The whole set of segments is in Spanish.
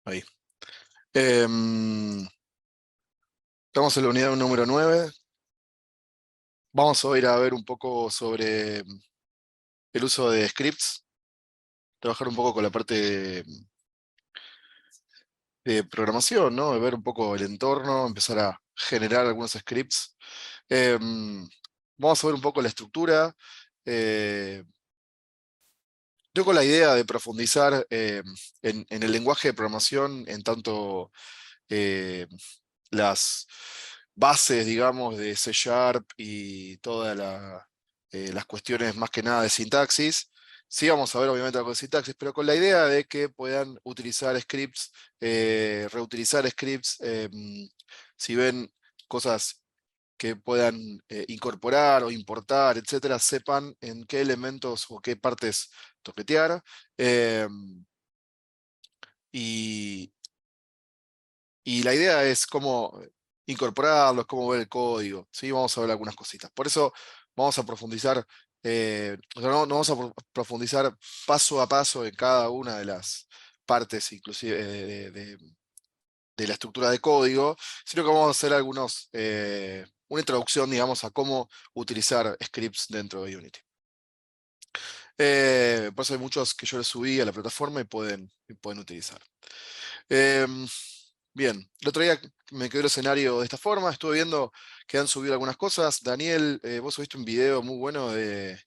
Ahí. Estamos en la unidad número 9. Vamos a ir a ver un poco sobre el uso de scripts, trabajar un poco con la parte de programación, ¿no? De ver un poco el entorno, empezar a generar algunos scripts. Vamos a ver un poco la estructura. eh, yo con la idea de profundizar en el lenguaje de programación, en tanto eh, las bases, digamos, de C Sharp y todas las cuestiones más que nada de sintaxis. Sí, vamos a ver obviamente algo de sintaxis, pero con la idea de que puedan utilizar scripts, reutilizar scripts, si ven cosas que puedan incorporar o importar, etcétera, sepan en qué elementos o qué partes toquetear. Y, y la idea es cómo incorporarlos, cómo ver el código, ¿sí? Vamos a ver algunas cositas. Por eso vamos a profundizar, o sea, no vamos a profundizar paso a paso en cada una de las partes, inclusive de la estructura de código, sino que vamos a hacer una introducción, digamos, a cómo utilizar scripts dentro de Unity. Por eso hay muchos que yo les subí a la plataforma y pueden utilizar. Em, Bien, el otro día me quedó el escenario de esta forma, estuve viendo que han subido algunas cosas. Daniel, vos subiste un video muy bueno de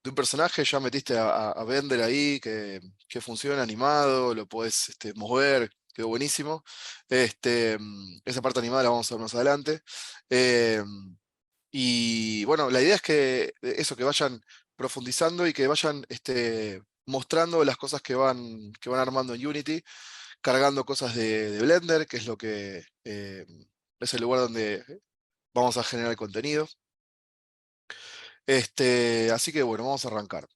un personaje, ya metiste a Bender ahí, que funciona animado, lo podés mover, quedó buenísimo. Esa parte animada la vamos a ver más adelante. Eh, y bueno, la idea es que vayan profundizando y que vayan mostrando las cosas que van armando en Unity, cargando cosas de Blender, que es lo que es el lugar donde vamos a generar contenido. Así que bueno, vamos a arrancar.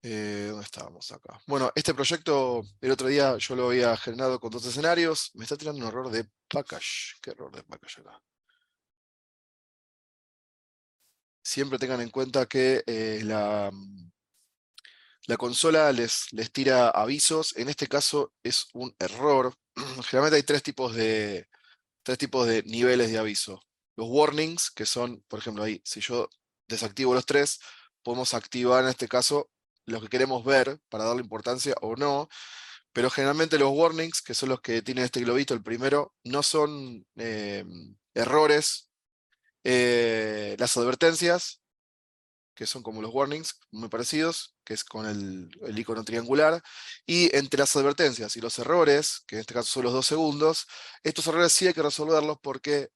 ¿Dónde estábamos acá? Bueno, este proyecto el otro día yo lo había generado con 2 escenarios. Me está tirando un error de package. ¿Qué error de package acá? Siempre tengan en cuenta que la consola les tira avisos. En este caso es un error. Generalmente hay tres tipos de niveles de aviso. Los warnings, que son, por ejemplo, ahí, si yo desactivo los tres, podemos activar en este caso los que queremos ver para darle importancia o no. Pero generalmente los warnings, que son los que tienen este globito, el primero, no son errores. Las advertencias, que son como los warnings, muy parecidos, que es con el icono triangular. Y entre las advertencias y los errores, que en este caso son los 2 segundos, estos errores sí hay que resolverlos porque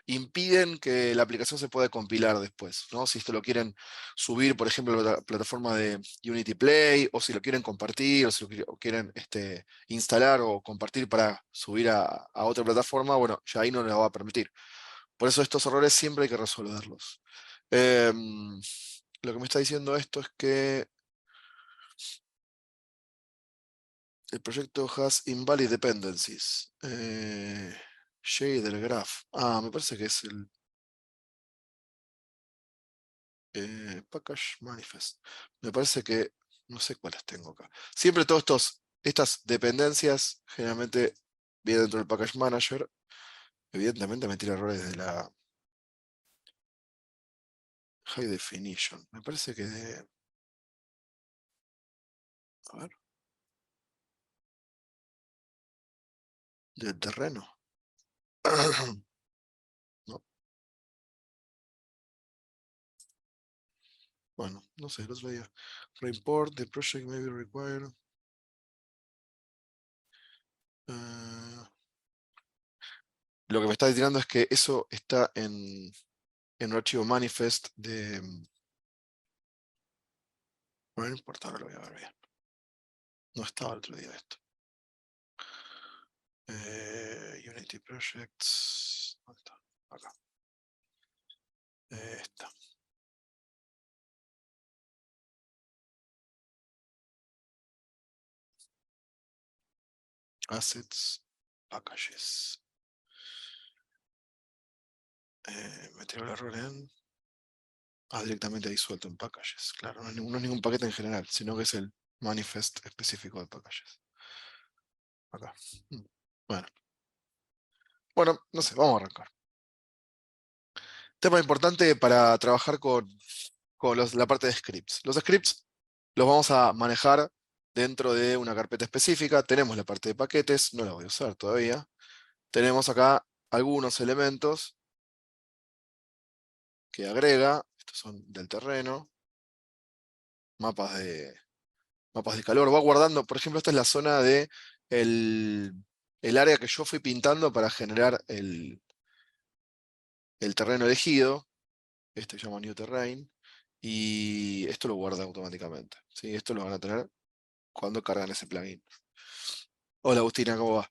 impiden que la aplicación se pueda compilar después, ¿no? Si esto lo quieren subir, por ejemplo, a la plataforma de Unity Play, o si lo quieren compartir, o si lo quieren instalar o compartir para subir a otra plataforma, bueno, ya ahí no le va a permitir. Por eso estos errores siempre hay que resolverlos. Em, lo que me está diciendo esto es que el proyecto has invalid dependencies. Shader graph. Ah, me parece que es el package manifest. Me parece que no sé cuáles tengo acá. Siempre estas dependencias generalmente vienen dentro del package manager. Evidentemente me tira errores de la high definition. Me parece que a ver, del terreno. No, bueno, no sé, el otro día. Report, the project may be required. Eh, lo que me está tirando es que eso está en un archivo manifest de. Bueno, no importa, ahora lo voy a ver bien. No estaba el otro día esto. Unity Projects. ¿Dónde está? Acá. Esta. Assets. Packages. Me tiró el error en. Directamente disuelto en packages. Claro, no es ningún paquete en general, sino que es el manifest específico de packages. Acá. Bueno. Bueno, no sé, vamos a arrancar. Tema importante para trabajar con la parte de scripts. Los scripts los vamos a manejar dentro de una carpeta específica. Tenemos la parte de paquetes, no la voy a usar todavía. Tenemos acá algunos elementos que agrega. Estos son del terreno. Mapas de calor. Va guardando, por ejemplo, esta es la zona de el área que yo fui pintando para generar el terreno elegido. Este se llama New Terrain. Y esto lo guarda automáticamente. ¿Sí? Esto lo van a tener cuando cargan ese plugin. Hola Agustina, ¿cómo va?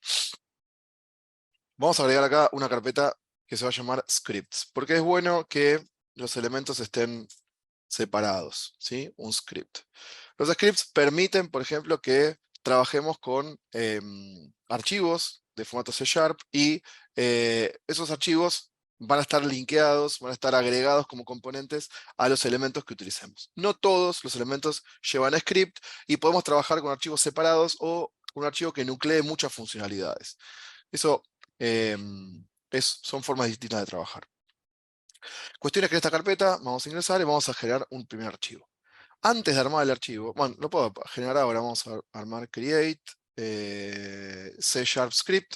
Vamos a agregar acá una carpeta que se va a llamar scripts, porque es bueno que los elementos estén separados, ¿sí? Un script. Los scripts permiten, por ejemplo, que trabajemos con archivos de formato C# y esos archivos van a estar linkeados, van a estar agregados como componentes a los elementos que utilicemos. No todos los elementos llevan script y podemos trabajar con archivos separados o un archivo que nuclee muchas funcionalidades. Eso son formas distintas de trabajar. Cuestión es que en esta carpeta vamos a ingresar y vamos a generar un primer archivo. Antes de armar el archivo, bueno, lo puedo generar ahora, vamos a armar create C# script,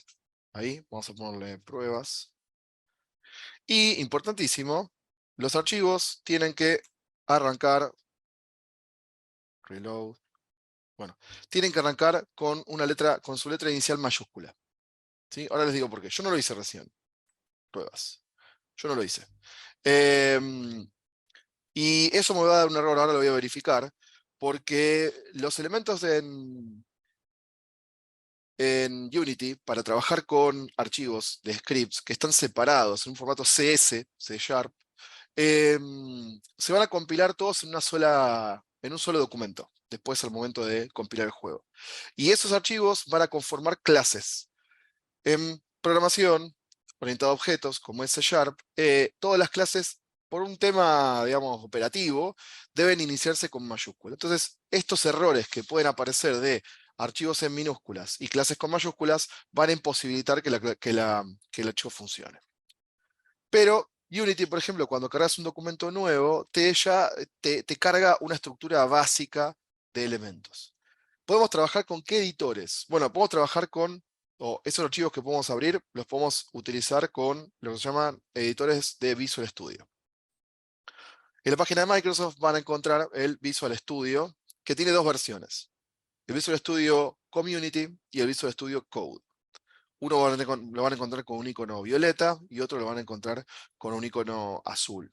ahí vamos a ponerle pruebas. Y importantísimo, los archivos tienen que arrancar, reload, bueno, tienen que arrancar con una letra, con su letra inicial mayúscula. ¿Sí? Ahora les digo por qué. Yo no lo hice recién. Pruebas. Yo no lo hice. Y eso me va a dar un error, ahora lo voy a verificar, porque los elementos en Unity, para trabajar con archivos de scripts que están separados en un formato CS, C#, se van a compilar todos en un solo documento, después al momento de compilar el juego. Y esos archivos van a conformar clases. En programación, orientada a objetos, como es C#, todas las clases, por un tema, digamos, operativo, deben iniciarse con mayúsculas. Entonces, estos errores que pueden aparecer de archivos en minúsculas y clases con mayúsculas van a imposibilitar que el archivo funcione. Pero Unity, por ejemplo, cuando cargas un documento nuevo, te carga una estructura básica de elementos. ¿Podemos trabajar con qué editores? Bueno, podemos trabajar con, o esos archivos que podemos abrir, los podemos utilizar con lo que se llaman editores de Visual Studio. En la página de Microsoft van a encontrar el Visual Studio, que tiene dos versiones. El Visual Studio Community y el Visual Studio Code. Uno lo van a encontrar con un icono violeta y otro lo van a encontrar con un icono azul.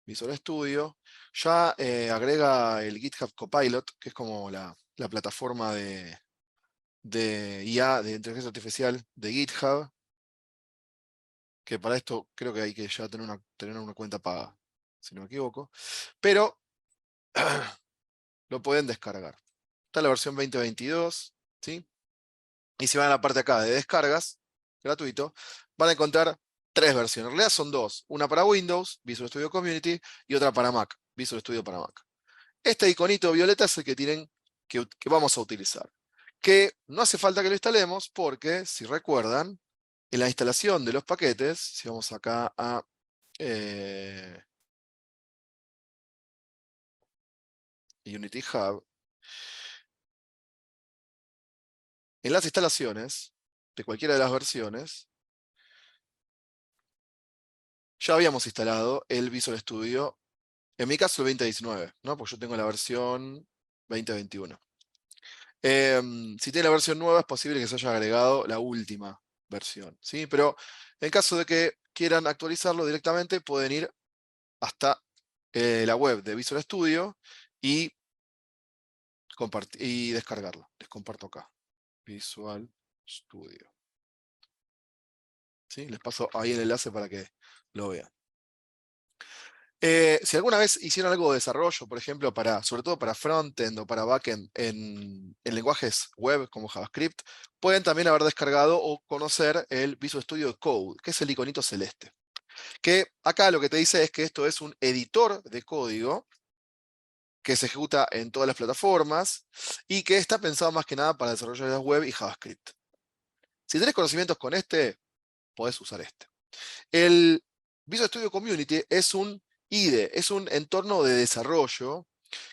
Visual Studio ya agrega el GitHub Copilot, que es como la plataforma de IA, de inteligencia artificial de GitHub, que para esto creo que hay que ya tener una cuenta paga, si no me equivoco, pero lo pueden descargar. Está la versión 2022, ¿sí? Y si van a la parte acá de descargas, gratuito, van a encontrar tres versiones. En realidad son dos. Una para Windows, Visual Studio Community, y otra para Mac, Visual Studio para Mac. Este iconito violeta es el que vamos a utilizar. Que no hace falta que lo instalemos porque, si recuerdan, en la instalación de los paquetes, si vamos acá a Unity Hub, en las instalaciones de cualquiera de las versiones, ya habíamos instalado el Visual Studio, en mi caso el 2019, ¿no? Porque yo tengo la versión 2021. Si tiene la versión nueva, es posible que se haya agregado la última versión, ¿sí? Pero en caso de que quieran actualizarlo directamente, pueden ir hasta la web de Visual Studio y descargarlo. Les comparto acá. Visual Studio. ¿Sí? Les paso ahí el enlace para que lo vean. Si alguna vez hicieron algo de desarrollo, por ejemplo, sobre todo para frontend o para backend en lenguajes web como JavaScript, pueden también haber descargado o conocer el Visual Studio Code, que es el iconito celeste. Que acá lo que te dice es que esto es un editor de código que se ejecuta en todas las plataformas y que está pensado más que nada para desarrolladores web y JavaScript. Si tenés conocimientos con este, podés usar este. El Visual Studio Community es un IDE, es un entorno de desarrollo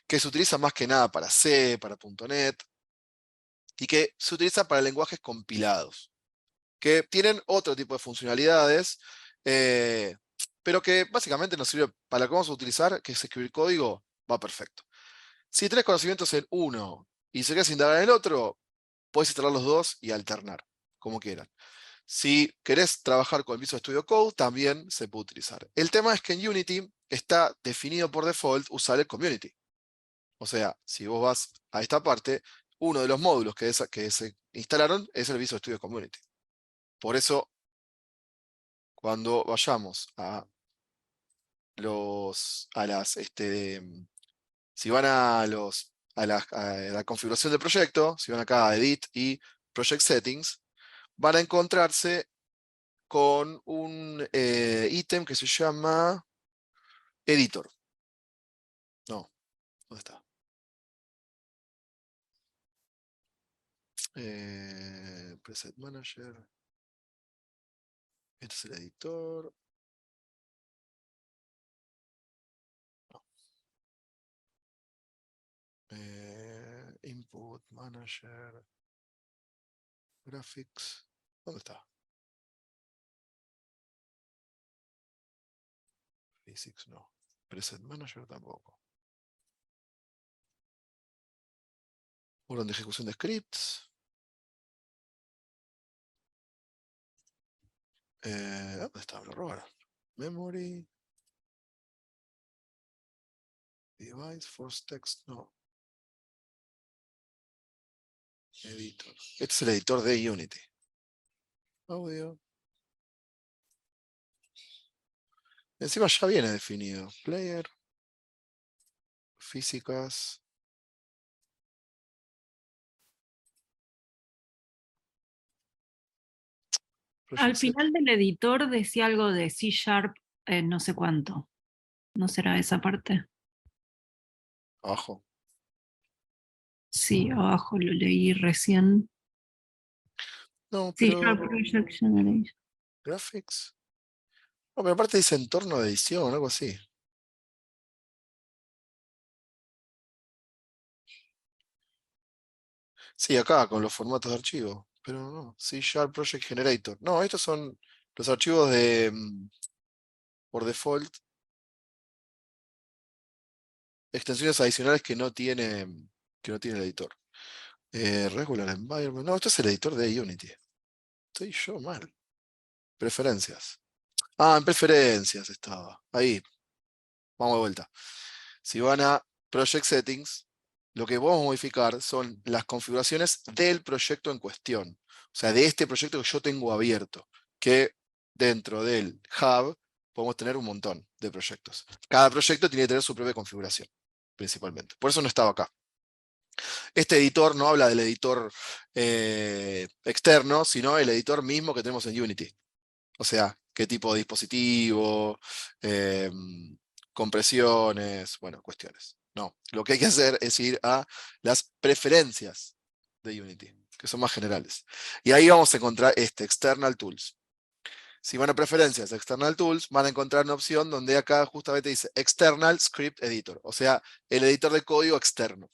que se utiliza más que nada para C, para .NET, y que se utiliza para lenguajes compilados, que tienen otro tipo de funcionalidades, eh, pero que básicamente nos sirve para lo que vamos a utilizar, que es escribir código, va perfecto. Si tenés conocimientos en uno y se querés indagar en el otro, podés instalar los dos y alternar, como quieran. Si querés trabajar con el Visual Studio Code, también se puede utilizar. El tema es que en Unity está definido por default usar el Community. O sea, si vos vas a esta parte, uno de los módulos que se instalaron es el Visual Studio Community. Por eso, cuando vayamos a si van a la configuración del proyecto, si van acá a Edit y Project Settings, van a encontrarse con un ítem que se llama Editor. No, ¿dónde está? Preset Manager. Este es el editor. No. Input Manager. Graphics. ¿Dónde está? Physics no. Preset Manager tampoco. Orden de ejecución de scripts. ¿Dónde está? Me lo robaron. Memory. Device, Force Text, no. Editor. Este es el editor de Unity. Audio. Encima ya viene definido. Player. Físicas. Al Project Set. final del editor decía algo de C Sharp, no sé cuánto. ¿No será esa parte? Abajo. Sí, abajo lo leí recién. No, C Sharp pero. Project Generation. Graphics. No, pero aparte dice entorno de edición, algo así. Sí, acá con los formatos de archivo. Pero no. C Sharp Project Generator. No, estos son los archivos de. Por default. Extensiones adicionales que no tiene el editor. Regular Environment. No, esto es el editor de Unity. Estoy yo mal. Preferencias. Ah, en preferencias estaba. Ahí. Vamos de vuelta. Si van a Project Settings, lo que vamos a modificar son las configuraciones del proyecto en cuestión. O sea, de este proyecto que yo tengo abierto. Que dentro del hub podemos tener un montón de proyectos. Cada proyecto tiene que tener su propia configuración, principalmente. Por eso no estaba acá. Este editor no habla del editor externo, sino el editor mismo que tenemos en Unity. O sea, qué tipo de dispositivo, eh, compresiones, bueno, cuestiones. No, lo que hay que hacer es ir a las preferencias de Unity, que son más generales. Y ahí vamos a encontrar este, External Tools. Si van a preferencias, External Tools, van a encontrar una opción donde acá justamente dice External Script Editor, o sea, el editor de código externo.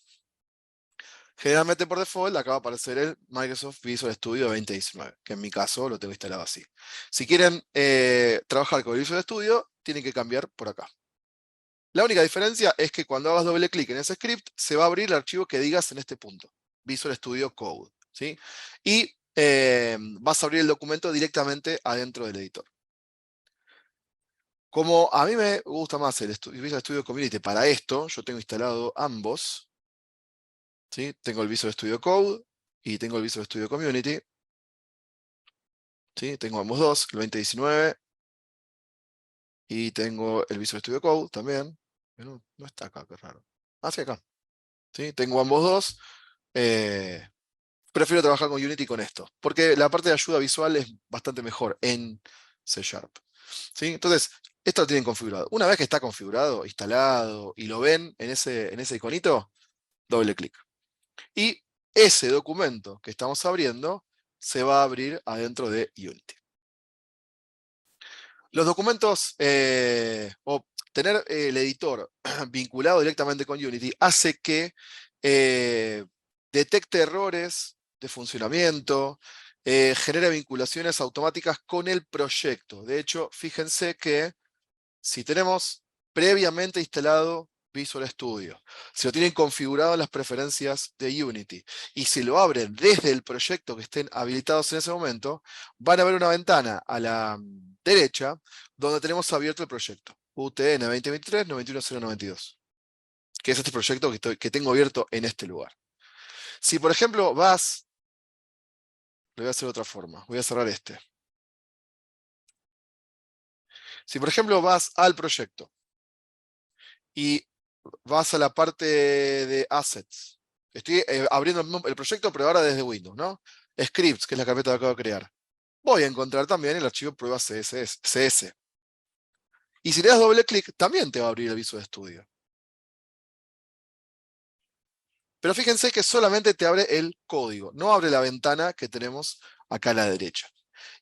Generalmente por default acá va a aparecer el Microsoft Visual Studio 2019, que en mi caso lo tengo instalado así. Si quieren trabajar con el Visual Studio, tienen que cambiar por acá. La única diferencia es que cuando hagas doble clic en ese script, se va a abrir el archivo que digas en este punto, Visual Studio Code. ¿Sí? Y vas a abrir el documento directamente adentro del editor. Como a mí me gusta más el Visual Studio Community para esto, yo tengo instalado ambos. ¿Sí? Tengo el Visual Studio Code y tengo el Visual Studio Community. ¿Sí? Tengo ambos dos, el 2019. Y tengo el Visual Studio Code también. No está acá, qué raro. Ah, sí, acá. ¿Sí? Tengo ambos dos. Prefiero trabajar con Unity con esto. Porque la parte de ayuda visual es bastante mejor en C Sharp. ¿Sí? Entonces, esto lo tienen configurado. Una vez que está configurado, instalado, y lo ven en ese iconito, doble clic. Y ese documento que estamos abriendo se va a abrir adentro de Unity. Los documentos, o tener el editor vinculado directamente con Unity, hace que detecte errores de funcionamiento, genere vinculaciones automáticas con el proyecto. De hecho, fíjense que si tenemos previamente instalado Visual Studio, si lo tienen configurado en las preferencias de Unity, y si lo abren desde el proyecto que estén habilitados en ese momento, van a ver una ventana a la derecha donde tenemos abierto el proyecto, UTN 2023-91092, que es este proyecto que tengo abierto en este lugar. Si por ejemplo vas, lo voy a hacer de otra forma, voy a cerrar este. Si por ejemplo vas al proyecto y vas a la parte de Assets. Estoy abriendo el proyecto, pero ahora desde Windows, ¿no? Scripts, que es la carpeta que acabo de crear. Voy a encontrar también el archivo pruebas CS. Y si le das doble clic, también te va a abrir el Visual Studio. Pero fíjense que solamente te abre el código, no abre la ventana que tenemos acá a la derecha.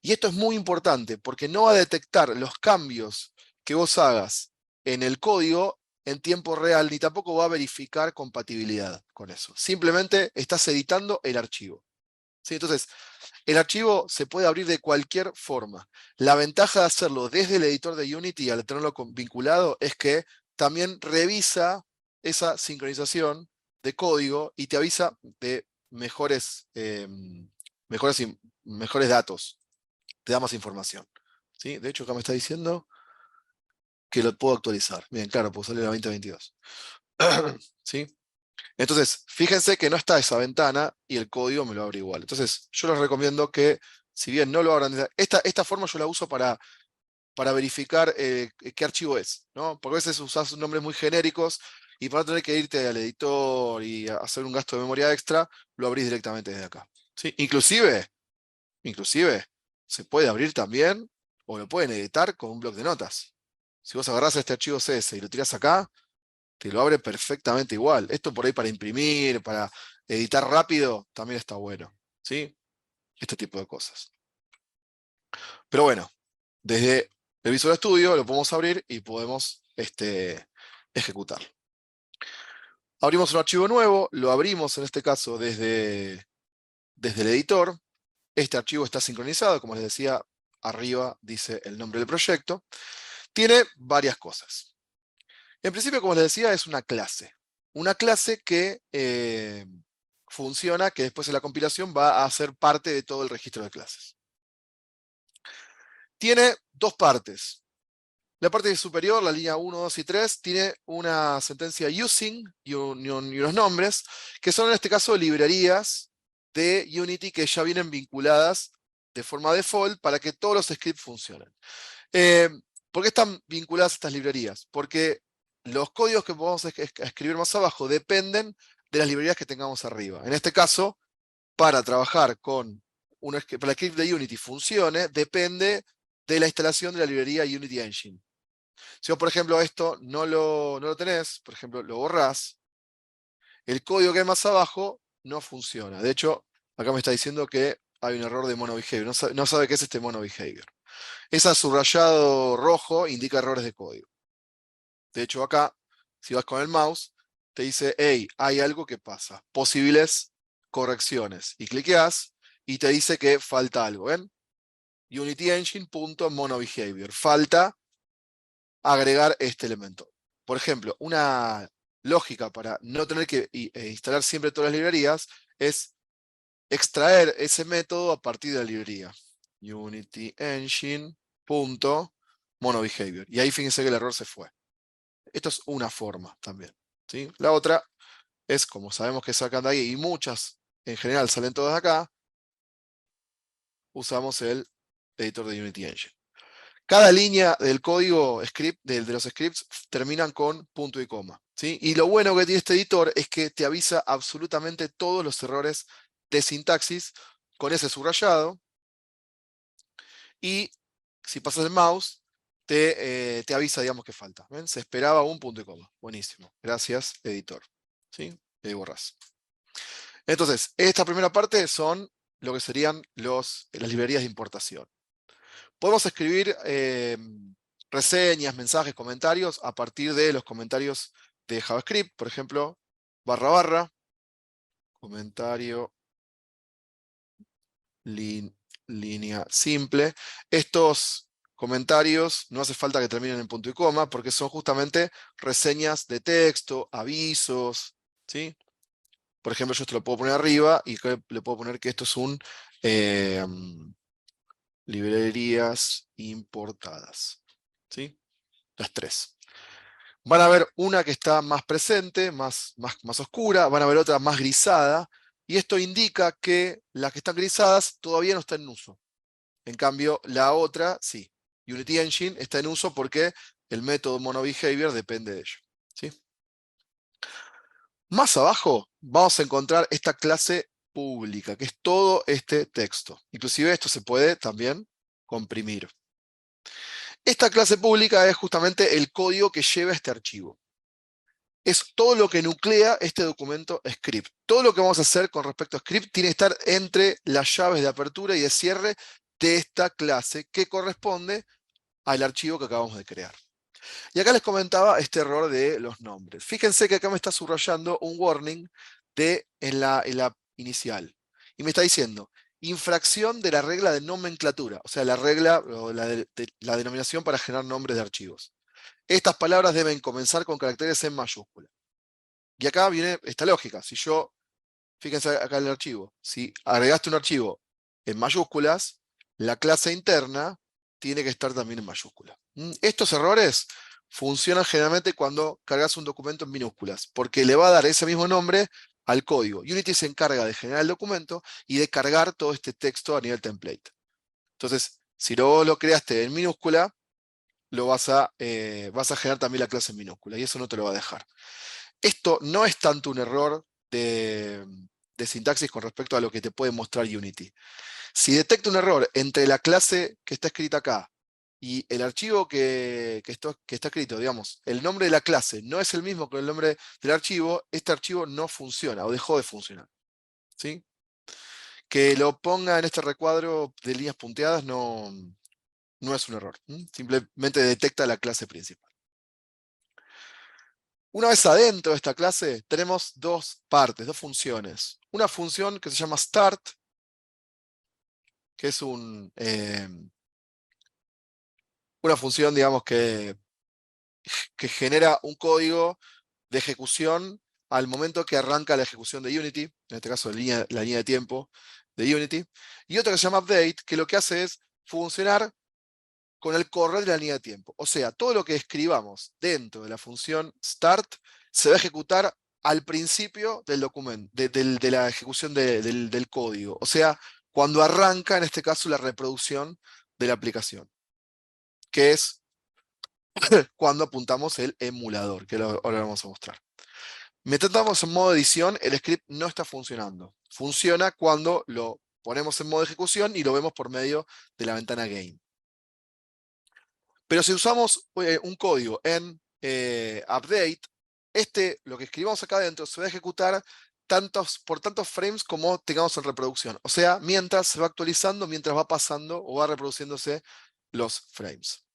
Y esto es muy importante porque no va a detectar los cambios que vos hagas en el código en tiempo real, ni tampoco va a verificar compatibilidad con eso. Simplemente estás editando el archivo. ¿Sí? Entonces, el archivo se puede abrir de cualquier forma. La ventaja de hacerlo desde el editor de Unity al tenerlo vinculado es que también revisa esa sincronización de código y te avisa de mejores datos, te da más información. ¿Sí? De hecho, acá me está diciendo que lo puedo actualizar. Bien, claro, puedo salir a 2022. ¿Sí? Entonces, fíjense que no está esa ventana y el código me lo abre igual. Entonces, yo les recomiendo que, si bien no lo abran, esta forma yo la uso para verificar qué archivo es, ¿no? Porque a veces usás nombres muy genéricos y para no tener que irte al editor y hacer un gasto de memoria extra, lo abrís directamente desde acá. ¿Sí? Inclusive, se puede abrir también, o lo pueden editar con un bloc de notas. Si vos agarrás este archivo CS y lo tirás acá, te lo abre perfectamente igual. Esto por ahí para imprimir, para editar rápido, también está bueno. ¿Sí? Este tipo de cosas. Pero bueno, desde el Visual Studio lo podemos abrir y podemos ejecutarlo. Abrimos un archivo nuevo, lo abrimos en este caso desde el editor. Este archivo está sincronizado, como les decía, arriba dice el nombre del proyecto. Tiene varias cosas. En principio, como les decía, es una clase. Una clase que funciona, que después de la compilación va a ser parte de todo el registro de clases. Tiene dos partes. La parte superior, la línea 1, 2 y 3, tiene una sentencia using y unos nombres, que son en este caso librerías de Unity que ya vienen vinculadas de forma default para que todos los scripts funcionen. ¿Por qué están vinculadas estas librerías? Porque los códigos que vamos a escribir más abajo dependen de las librerías que tengamos arriba. En este caso, para trabajar con para que el script de Unity funcione, depende de la instalación de la librería Unity Engine. Si vos, por ejemplo, esto no lo tenés, por ejemplo, lo borrás, el código que hay más abajo no funciona. De hecho, acá me está diciendo que hay un error de monobehavior. No sabe qué es este monobehavior. Ese subrayado rojo indica errores de código. De hecho, acá, si vas con el mouse, te dice, hey, hay algo que pasa. Posibles correcciones. Y cliqueas y te dice que falta algo. ¿Ven? UnityEngine.monoBehavior. Falta agregar este elemento. Por ejemplo, una lógica para no tener que instalar siempre todas las librerías es extraer ese método a partir de la librería. UnityEngine.monoBehavior. Y ahí fíjense que el error se fue. Esto es una forma también. ¿Sí? La otra es, como sabemos que sacan de ahí, y muchas en general salen todas de acá, usamos el editor de Unity Engine. Cada línea del código script, de los scripts, terminan con punto y coma. ¿Sí? Y lo bueno que tiene este editor es que te avisa absolutamente todos los errores de sintaxis con ese subrayado. Y si pasas el mouse, te avisa, digamos, que falta. ¿Ven? Se esperaba un punto y coma. Buenísimo. Gracias, editor. ¿Sí? Y ahí borrás. Entonces, esta primera parte son lo que serían las librerías de importación. Podemos escribir reseñas, mensajes, comentarios a partir de los comentarios de JavaScript, por ejemplo, // comentario, línea simple. Estos comentarios no hace falta que terminen en punto y coma porque son justamente reseñas de texto, avisos, ¿sí? Por ejemplo, yo esto lo puedo poner arriba y le puedo poner que esto es un librerías importadas, ¿sí? Las tres. Van a ver una que está más presente, más oscura, van a ver otra más grisada, y esto indica que las que están grisadas todavía no están en uso. En cambio, la otra, sí. Unity Engine está en uso porque el método MonoBehavior depende de ello, ¿sí? Más abajo vamos a encontrar esta clase pública, que es todo este texto. Inclusive esto se puede también comprimir. Esta clase pública es justamente el código que lleva este archivo. Es todo lo que nuclea este documento script. Todo lo que vamos a hacer con respecto a script tiene que estar entre las llaves de apertura y de cierre de esta clase que corresponde al archivo que acabamos de crear. Y acá les comentaba este error de los nombres. Fíjense que acá me está subrayando un warning en la inicial. Y me está diciendo, infracción de la regla de nomenclatura, o sea, la regla o la denominación para generar nombres de archivos. Estas palabras deben comenzar con caracteres en mayúscula. Y acá viene esta lógica. Si yo, fíjense acá el archivo, si agregaste un archivo en mayúsculas, la clase interna tiene que estar también en mayúsculas. Estos errores funcionan generalmente cuando cargas un documento en minúsculas, porque le va a dar ese mismo nombre al código. Unity se encarga de generar el documento y de cargar todo este texto a nivel template. Entonces, si vos lo creaste en minúscula, vas a generar también la clase en minúscula, y eso no te lo va a dejar. Esto no es tanto un error de sintaxis con respecto a lo que te puede mostrar Unity. Si detecta un error entre la clase que está escrita acá y el archivo que está escrito, digamos, el nombre de la clase no es el mismo que el nombre del archivo, este archivo no funciona o dejó de funcionar. ¿Sí? Que lo ponga en este recuadro de líneas punteadas no es un error. Simplemente detecta la clase principal. Una vez adentro de esta clase, tenemos dos partes, dos funciones. Una función que se llama start, que es una función, digamos, que genera un código de ejecución al momento que arranca la ejecución de Unity, en este caso la línea de tiempo de Unity. Y otra que se llama update, que lo que hace es funcionar con el correr de la línea de tiempo. O sea, todo lo que escribamos dentro de la función start se va a ejecutar al principio del documento, de la ejecución del código. O sea, cuando arranca, en este caso, la reproducción de la aplicación, que es cuando apuntamos el emulador, que ahora lo vamos a mostrar. Mientras estamos en modo edición, el script no está funcionando. Funciona cuando lo ponemos en modo ejecución y lo vemos por medio de la ventana Game. Pero si usamos un código en update, lo que escribamos acá adentro se va a ejecutar por tantos frames como tengamos en reproducción. O sea, mientras se va actualizando, mientras va pasando o va reproduciéndose los frames.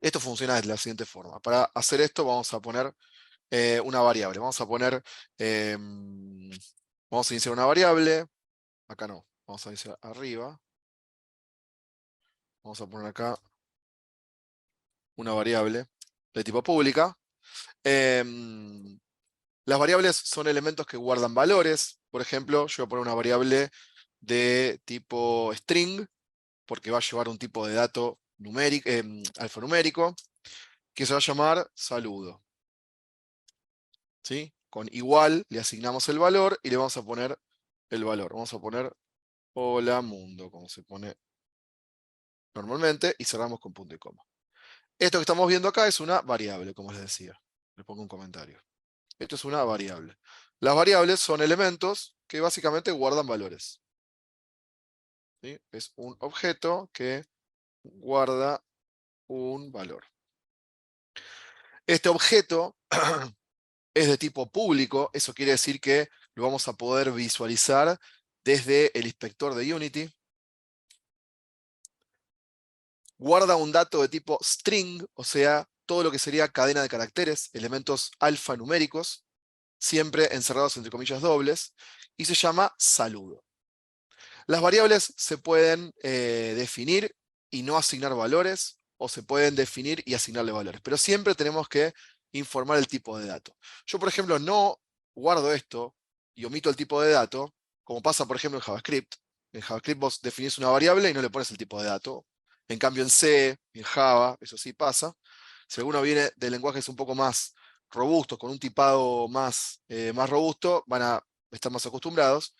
Esto funciona de la siguiente forma. Para hacer esto vamos a poner una variable. Vamos a iniciar una variable. Acá no, vamos a iniciar arriba. Vamos a poner acá una variable de tipo pública. Las variables son elementos que guardan valores. Por ejemplo, yo voy a poner una variable de tipo string, porque va a llevar un tipo de dato numérico, alfanumérico, que se va a llamar saludo. ¿Sí? Con igual le asignamos el valor y le vamos a poner el valor. Vamos a poner hola mundo, como se pone normalmente, y cerramos con punto y coma. Esto que estamos viendo acá es una variable, como les decía. Le pongo un comentario. Esto es una variable. Las variables son elementos que básicamente guardan valores. ¿Sí? Es un objeto que guarda un valor. Este objeto es de tipo público, eso quiere decir que lo vamos a poder visualizar desde el inspector de Unity. Guarda un dato de tipo string, o sea, todo lo que sería cadena de caracteres, elementos alfanuméricos, siempre encerrados entre comillas dobles, y se llama saludo. Las variables se pueden definir y no asignar valores, o se pueden definir y asignarle valores, pero siempre tenemos que informar el tipo de dato. Yo, por ejemplo, no guardo esto y omito el tipo de dato, como pasa, por ejemplo, en JavaScript. En JavaScript vos definís una variable y no le pones el tipo de dato. En cambio, en C, en Java, eso sí pasa. Si alguno viene de lenguajes un poco más robustos, con un tipado más robusto, van a estar más acostumbrados.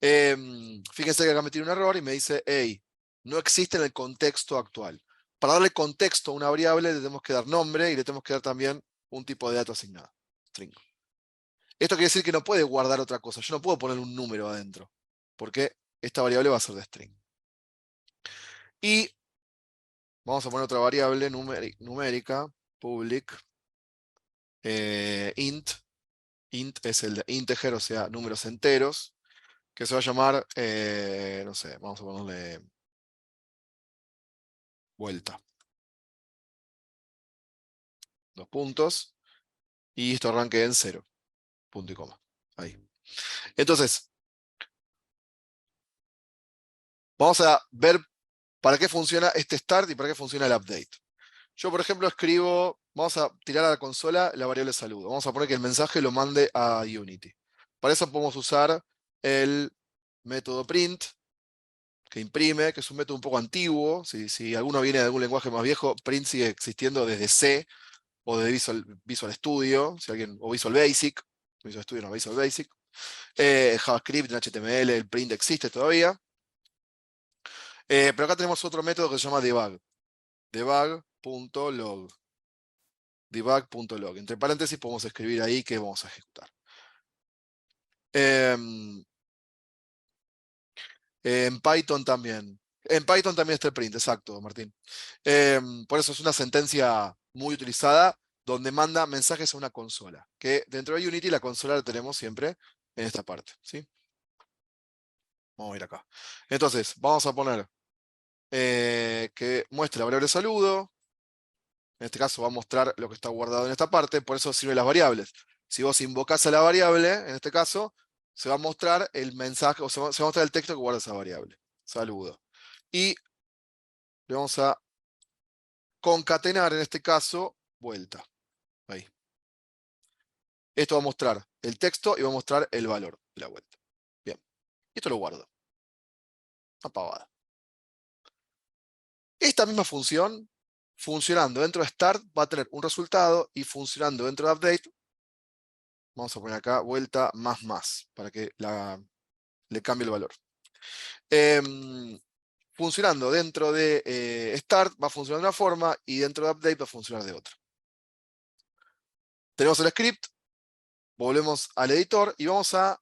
Fíjense que acá me tiene un error y me dice, hey, no existe en el contexto actual. Para darle contexto a una variable le tenemos que dar nombre y le tenemos que dar también un tipo de dato asignado, string. Esto quiere decir que no puede guardar otra cosa. Yo no puedo poner un número adentro, porque esta variable va a ser de string. Y vamos a poner otra variable numérica, public, int. Int es el de integer, o sea, números enteros, que se va a llamar, no sé, vamos a ponerle vuelta. 2 puntos. Y esto arranque en 0. Punto y coma. Ahí. Entonces, vamos a ver para qué funciona este start y para qué funciona el update. Yo, por ejemplo, escribo, vamos a tirar a la consola la variable saludo. Vamos a poner que el mensaje lo mande a Unity. Para eso podemos usar el método print, que imprime, que es un método un poco antiguo. Si alguno viene de algún lenguaje más viejo, print sigue existiendo desde C o de Visual Studio, si alguien, o Visual Basic. Visual Studio no, Visual Basic. JavaScript, en HTML, el print existe todavía. Pero acá tenemos otro método que se llama debug. Debug.log. Debug.log. Entre paréntesis podemos escribir ahí que vamos a ejecutar. En Python también. En Python también está el print, exacto, Martín. Por eso es una sentencia muy utilizada donde manda mensajes a una consola. Que dentro de Unity la consola la tenemos siempre en esta parte. ¿Sí? Vamos a ir acá. Entonces, vamos a poner que muestre la variable saludo. En este caso va a mostrar lo que está guardado en esta parte, por eso sirven las variables. Si vos invocás a la variable, en este caso, se va a mostrar el mensaje, o se va a mostrar el texto que guarda esa variable. Saludo. Y le vamos a concatenar, en este caso, vuelta. Ahí. Esto va a mostrar el texto y va a mostrar el valor de la vuelta. Bien. Y esto lo guardo. Una pavada. Esta misma función, funcionando dentro de start, va a tener un resultado, y funcionando dentro de update, vamos a poner acá vuelta más, para que le cambie el valor. Funcionando dentro de start va a funcionar de una forma y dentro de update va a funcionar de otra. Tenemos el script, volvemos al editor y vamos a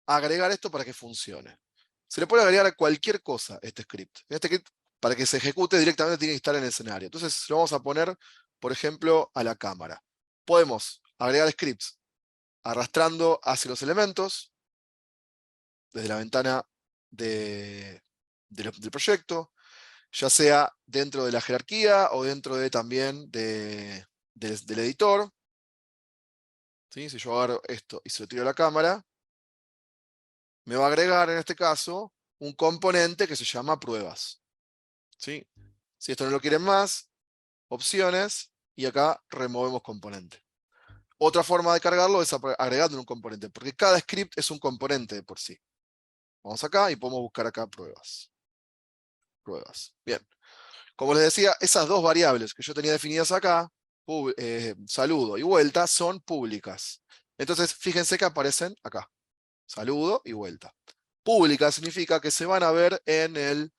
agregar esto para que funcione. Se le puede agregar a cualquier cosa este script. Este script, para que se ejecute directamente, tiene que estar en el escenario. Entonces lo vamos a poner, por ejemplo, a la cámara. Podemos agregar scripts arrastrando hacia los elementos, desde la ventana del proyecto, ya sea dentro de la jerarquía o dentro también del editor. ¿Sí? Si yo agarro esto y se lo tiro a la cámara, me va a agregar en este caso un componente que se llama pruebas. ¿Sí? Si esto no lo quieren más, opciones, y acá removemos componente. Otra forma de cargarlo es agregando un componente, porque cada script es un componente de por sí. Vamos acá y podemos buscar acá pruebas. Pruebas. Bien. Como les decía, esas dos variables que yo tenía definidas acá, saludo y vuelta, son públicas. Entonces, fíjense que aparecen acá. Saludo y vuelta. Pública significa que se van a ver en el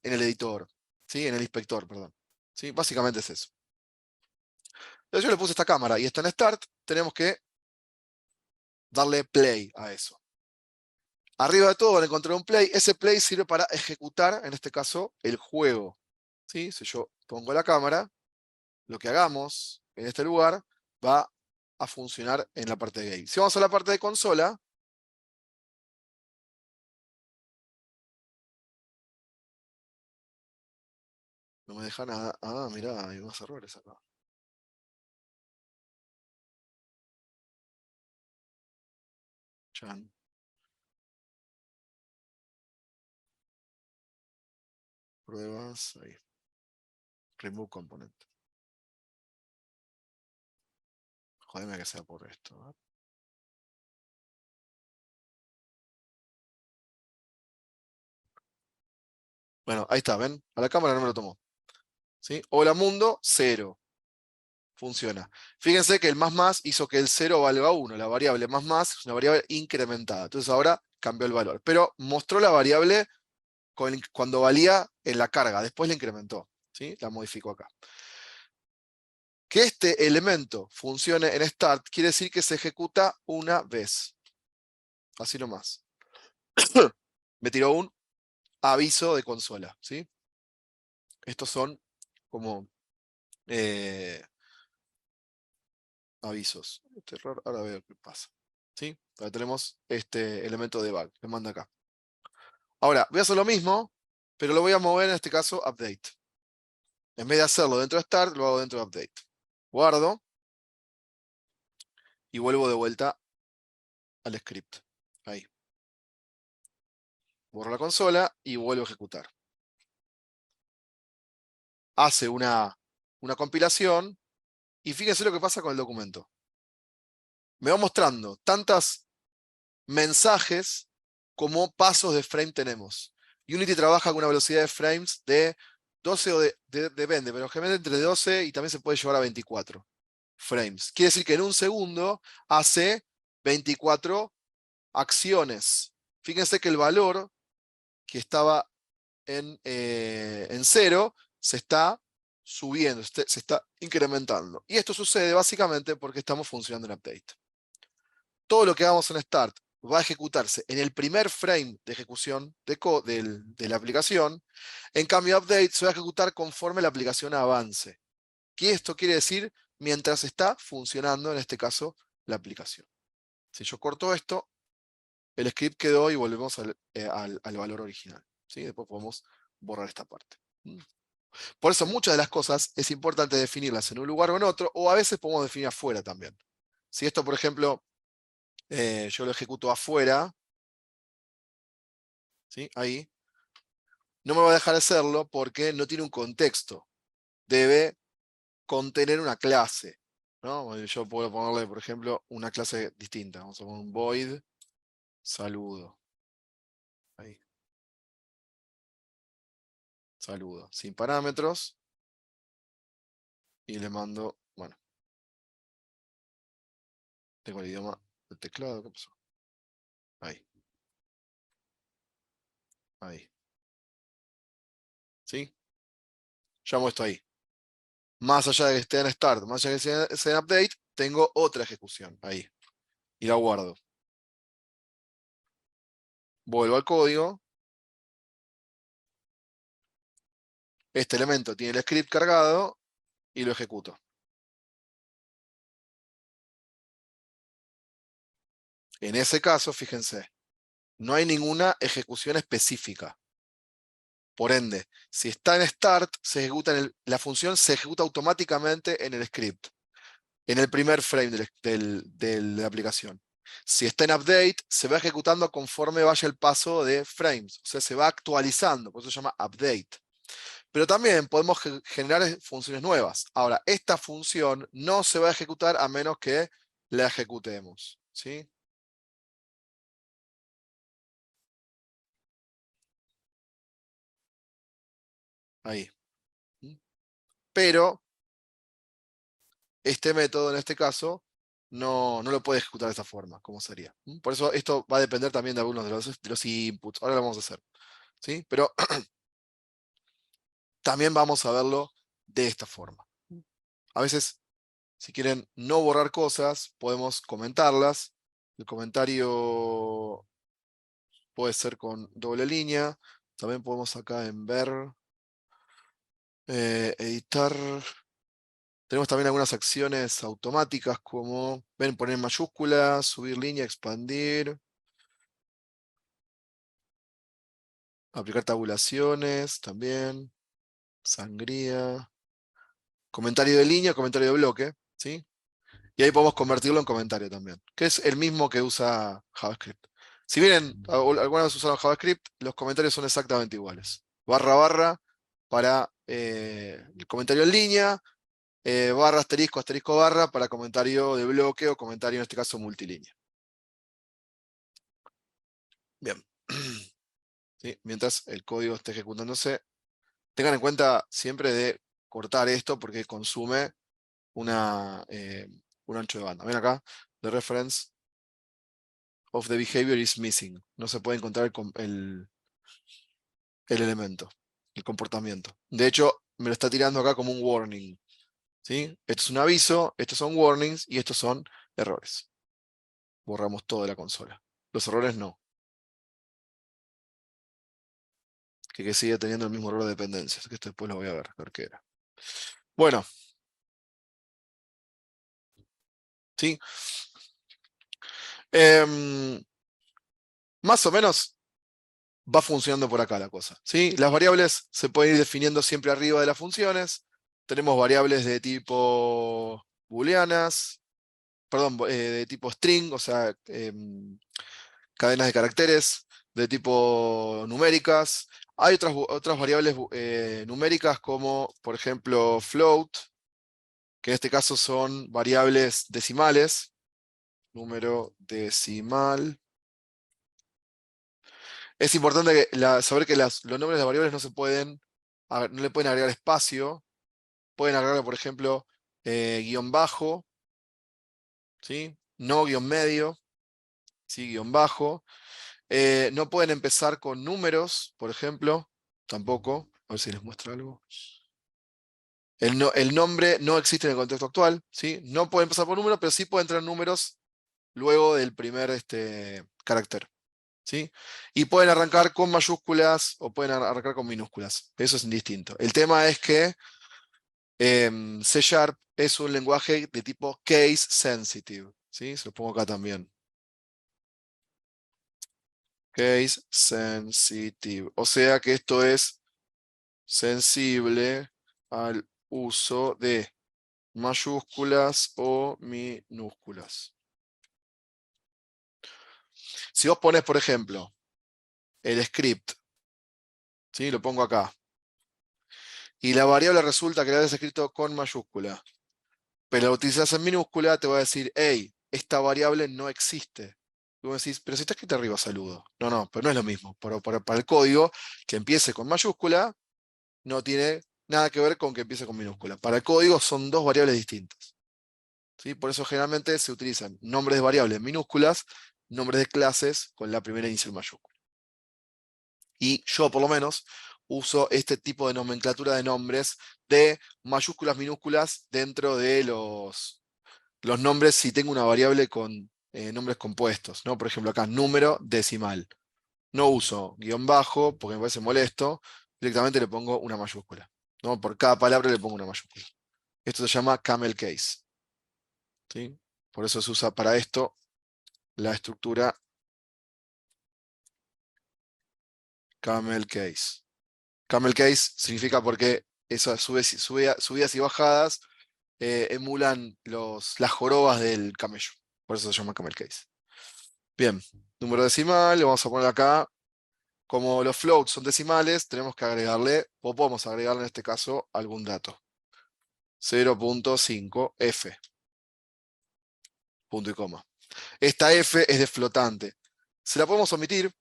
editor, ¿sí? En el inspector, perdón. ¿Sí? Básicamente es eso. Entonces yo le puse esta cámara y está en Start, tenemos que darle play a eso. Arriba de todo van a encontrar un play. Ese play sirve para ejecutar, en este caso, el juego. ¿sí? Si yo pongo la cámara, lo que hagamos en este lugar va a funcionar en la parte de game. Si vamos a la parte de consola, no me deja nada. Ah, mirá, hay unos errores acá. Chan. Pruebas, ahí. Remove component. Jodeme que sea por esto. ¿Eh? Bueno, ahí está, ¿ven? A la cámara no me lo tomó. ¿Sí? Hola mundo, 0. Funciona. Fíjense que el más hizo que el 0 valga 1. La variable más es una variable incrementada. Entonces ahora cambió el valor. Pero mostró la variable cuando valía en la carga. Después la incrementó. ¿Sí? La modificó acá. Que este elemento funcione en start quiere decir que se ejecuta una vez. Así nomás. Me tiró un aviso de consola. ¿Sí? Estos son como avisos. Este error, ahora veo qué pasa. ¿Sí? Ahora tenemos este elemento de debug. Le manda acá. Ahora, voy a hacer lo mismo, pero lo voy a mover en este caso update. En vez de hacerlo dentro de start, lo hago dentro de update. Guardo y vuelvo de vuelta al script. Ahí. Borro la consola y vuelvo a ejecutar. Hace una compilación y fíjense lo que pasa con el documento. Me va mostrando tantos mensajes como pasos de frame tenemos. Unity trabaja con una velocidad de frames de 12 o depende, pero generalmente entre 12 y también se puede llevar a 24 frames. Quiere decir que en un segundo hace 24 acciones. Fíjense que el valor que estaba en 0 se está subiendo, se está incrementando. Y esto sucede básicamente porque estamos funcionando en update. Todo lo que hagamos en start va a ejecutarse en el primer frame de ejecución de la aplicación. En cambio, update se va a ejecutar conforme la aplicación avance. ¿Qué esto quiere decir? Mientras está funcionando, en este caso, la aplicación. Si yo corto esto, el script quedó y volvemos al valor original. ¿Sí? Después podemos borrar esta parte. Por eso muchas de las cosas es importante definirlas en un lugar o en otro, o a veces podemos definir afuera también. Si esto, por ejemplo, yo lo ejecuto afuera, ¿sí? Ahí, no me va a dejar hacerlo porque no tiene un contexto. Debe contener una clase, ¿no? Yo puedo ponerle, por ejemplo, una clase distinta. Vamos a poner un void saludo. Ahí. Saludo. Sin parámetros. Y le mando, bueno, tengo el idioma del teclado. ¿Qué pasó? Ahí. Ahí. ¿Sí? Llamo esto ahí. Más allá de que esté en start, más allá de que esté en update, tengo otra ejecución ahí. Y la guardo. Vuelvo al código. Este elemento tiene el script cargado y lo ejecuto. En ese caso, fíjense, no hay ninguna ejecución específica. Por ende, si está en start, la función se ejecuta automáticamente en el script, en el primer frame de la aplicación. Si está en update, se va ejecutando conforme vaya el paso de frames, o sea, se va actualizando, por eso se llama update. Pero también podemos generar funciones nuevas. Ahora, esta función no se va a ejecutar a menos que la ejecutemos, ¿sí? Ahí. Pero este método, en este caso, no lo puede ejecutar de esta forma, como sería. Por eso esto va a depender también de algunos de los inputs. Ahora lo vamos a hacer, ¿sí? Pero también vamos a verlo de esta forma. A veces, si quieren no borrar cosas, podemos comentarlas. El comentario puede ser con doble línea. También podemos acá en ver. Editar. Tenemos también algunas acciones automáticas como, ven, poner mayúsculas, subir línea, expandir, aplicar tabulaciones también, sangría, comentario de línea, comentario de bloque, ¿sí? Y ahí podemos convertirlo en comentario también, que es el mismo que usa JavaScript. Si bien algunas veces usaron JavaScript, los comentarios son exactamente iguales. Barra barra para el comentario en línea, barra asterisco asterisco barra para comentario de bloque o comentario en este caso multilínea. Bien. ¿Sí? Mientras el código esté ejecutándose, tengan en cuenta siempre de cortar esto porque consume un ancho de banda. Ven acá, the reference of the behavior is missing. No se puede encontrar el elemento, el comportamiento. De hecho, me lo está tirando acá como un warning. ¿Sí? Esto es un aviso, estos son warnings y estos son errores. Borramos todo de la consola. Los errores no. Que sigue teniendo el mismo error de dependencias, que esto después lo voy a ver qué era. Bueno, ¿sí? Más o menos va funcionando por acá la cosa, ¿sí? Las variables se pueden ir definiendo siempre arriba de las funciones. Tenemos variables de tipo booleanas, perdón, de tipo string, o sea, cadenas de caracteres, de tipo numéricas. Hay otras variables numéricas como, por ejemplo, float, que en este caso son variables decimales, número decimal. Es importante saber que los nombres de variables no se pueden, no le pueden agregar espacio, pueden agregar, por ejemplo, guión bajo, ¿sí? No guión medio, ¿sí? Guión bajo. No pueden empezar con números, por ejemplo, tampoco. A ver si les muestro algo. El nombre no existe en el contexto actual, ¿sí? No puede empezar por números, pero sí pueden tener números luego del primer carácter. ¿Sí? Y pueden arrancar con mayúsculas o pueden arrancar con minúsculas. Eso es indistinto. El tema es que C# es un lenguaje de tipo case sensitive. ¿Sí? Se lo pongo acá también. Case sensitive. O sea que esto es sensible al uso de mayúsculas o minúsculas. Si vos pones, por ejemplo, el script, ¿sí? Lo pongo acá. Y la variable resulta que la habías escrito con mayúscula, pero la utilizas en minúscula, te va a decir, hey, esta variable no existe. Y vos decís, pero si está escrita arriba, saludo. No, no, pero no es lo mismo. Para el código que empiece con mayúscula, no tiene nada que ver con que empiece con minúscula. Para el código son dos variables distintas. ¿Sí? Por eso generalmente se utilizan nombres de variables minúsculas, nombres de clases con la primera inicial mayúscula. Y yo, por lo menos, uso este tipo de nomenclatura de nombres de mayúsculas, minúsculas dentro de los nombres si tengo una variable con nombres compuestos, ¿no? Por ejemplo, acá, número decimal. No uso guión bajo porque me parece molesto, directamente le pongo una mayúscula, ¿no? Por cada palabra le pongo una mayúscula. Esto se llama camel case, ¿sí? Por eso se usa para esto la estructura camel case. Camel case significa porque esas subidas y bajadas emulan las jorobas del camello. Por eso se llama camel case. Bien, número decimal, le vamos a poner acá. Como los floats son decimales, tenemos que agregarle, o podemos agregarle en este caso, algún dato. 0.5f, punto y coma. Esta f es de flotante. Se la podemos omitir,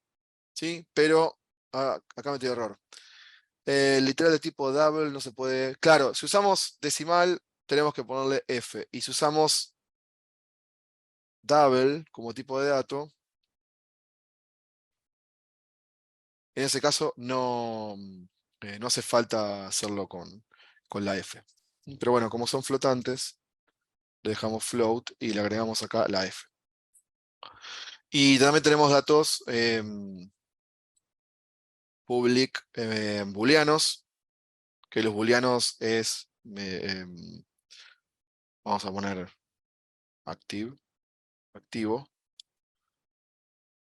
¿sí? Pero acá metí error. Literal de tipo double no se puede. Claro, si usamos decimal, tenemos que ponerle f. Y si usamos double como tipo de dato, en ese caso no hace falta hacerlo con la f. Pero bueno, como son flotantes, le dejamos float y le agregamos acá la f. Y también tenemos datos public booleanos, que los booleanos es, vamos a poner activo,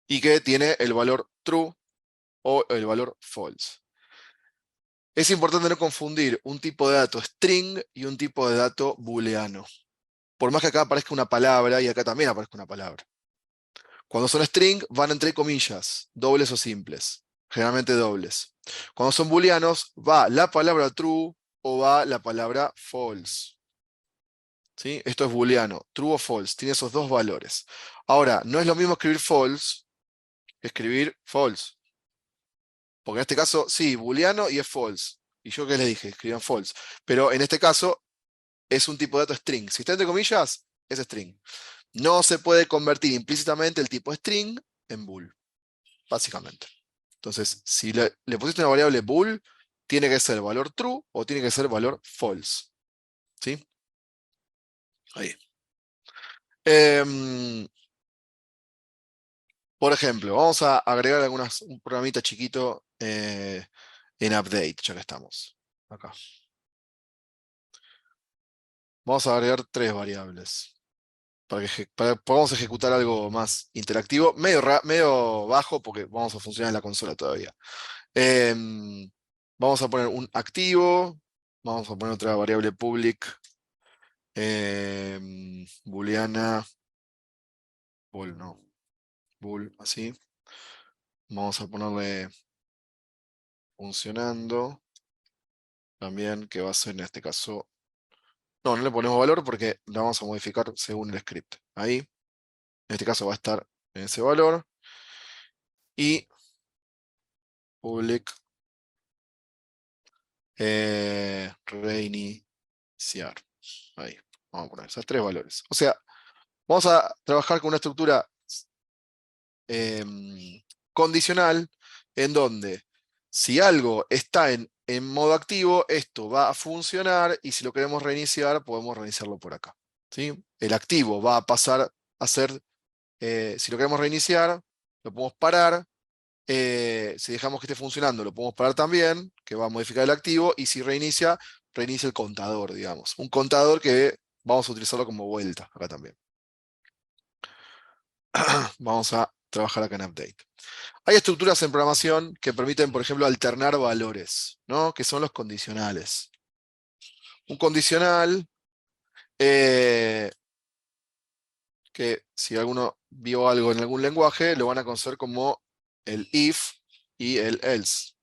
y que tiene el valor true o el valor false. Es importante no confundir un tipo de dato string y un tipo de dato booleano. Por más que acá aparezca una palabra y acá también aparezca una palabra. Cuando son string van entre comillas, dobles o simples, generalmente dobles. Cuando son booleanos va la palabra true o va la palabra false. ¿Sí? Esto es booleano, true o false, tiene esos dos valores. Ahora, no es lo mismo escribir false que escribir false. Porque en este caso, sí, booleano y es false. ¿Y yo qué les dije? Escriban false. Pero en este caso es un tipo de dato string. Si está entre comillas, es string. No se puede convertir implícitamente el tipo string en bool, básicamente. Entonces, si le pusiste una variable bool, tiene que ser valor true o tiene que ser valor false. ¿Sí? Ahí. Em, por ejemplo, vamos a agregar un programita chiquito en update, ya que estamos acá. Vamos a agregar 3 variables para que podamos ejecutar algo más interactivo, medio bajo porque vamos a funcionar en la consola todavía. Em, vamos a poner un activo, vamos a poner otra variable public, booleana, bool, no, bool, así. Vamos a ponerle funcionando, también que va a ser en este caso, no le ponemos valor porque la vamos a modificar según el script. Ahí, en este caso va a estar en ese valor. Y public reiniciar. Ahí, vamos a poner esos 3 valores. O sea, vamos a trabajar con una estructura condicional en donde si algo está en modo activo, esto va a funcionar y si lo queremos reiniciar, podemos reiniciarlo por acá. ¿Sí? El activo va a pasar a ser, si lo queremos reiniciar, lo podemos parar. Si dejamos que esté funcionando, lo podemos parar también, que va a modificar el activo, y si reinicia, reinicia el contador, digamos. Un contador que vamos a utilizarlo como vuelta acá también. Vamos a trabajar acá en update. Hay estructuras en programación que permiten, por ejemplo, alternar valores, ¿no? Que son los condicionales. Un condicional, que si alguno vio algo en algún lenguaje, lo van a conocer como el if y el else.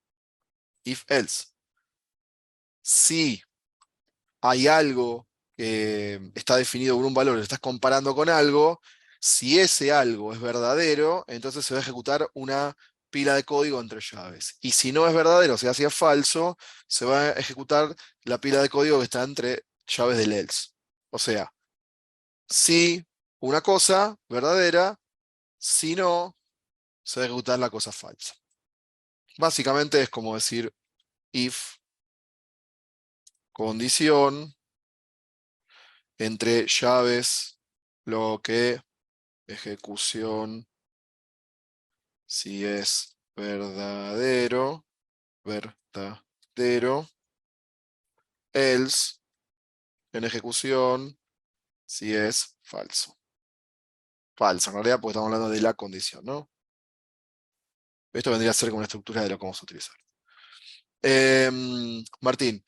If else. Si hay algo que está definido por un valor, lo estás comparando con algo, si ese algo es verdadero, entonces se va a ejecutar una pila de código entre llaves. Y si no es verdadero, o sea, si es falso, se va a ejecutar la pila de código que está entre llaves del else. O sea, si una cosa verdadera, si no, se va a ejecutar la cosa falsa. Básicamente es como decir if condición entre llaves, lo que ejecución, si es verdadero, else, en ejecución, si es falso. Falso, en realidad, porque estamos hablando de la condición, ¿no? Esto vendría a ser como una estructura de lo que vamos a utilizar. Martín,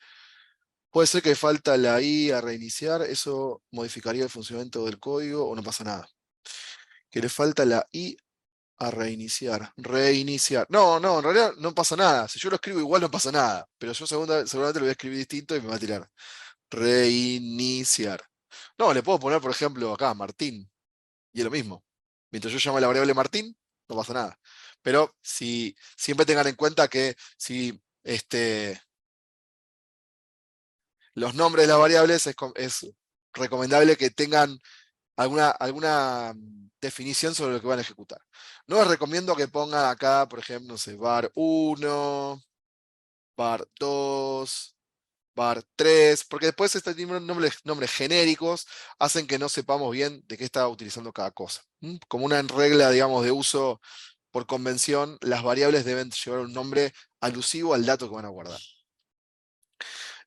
puede ser que falta la I a reiniciar, ¿eso modificaría el funcionamiento del código o no pasa nada? Que le falta la I a reiniciar. Reiniciar. No, en realidad no pasa nada. Si yo lo escribo igual no pasa nada. Pero yo seguramente lo voy a escribir distinto y me va a tirar. Reiniciar. No, le puedo poner, por ejemplo, acá, Martín. Y es lo mismo. Mientras yo llame a la variable Martín, no pasa nada. Pero si siempre tengan en cuenta que si los nombres de las variables es recomendable que tengan alguna definición sobre lo que van a ejecutar. No les recomiendo que pongan acá, por ejemplo, no sé, var 1, var 2, var 3, porque después este tipo de nombres genéricos hacen que no sepamos bien de qué está utilizando cada cosa. Como una regla, digamos, de uso por convención, las variables deben llevar un nombre alusivo al dato que van a guardar.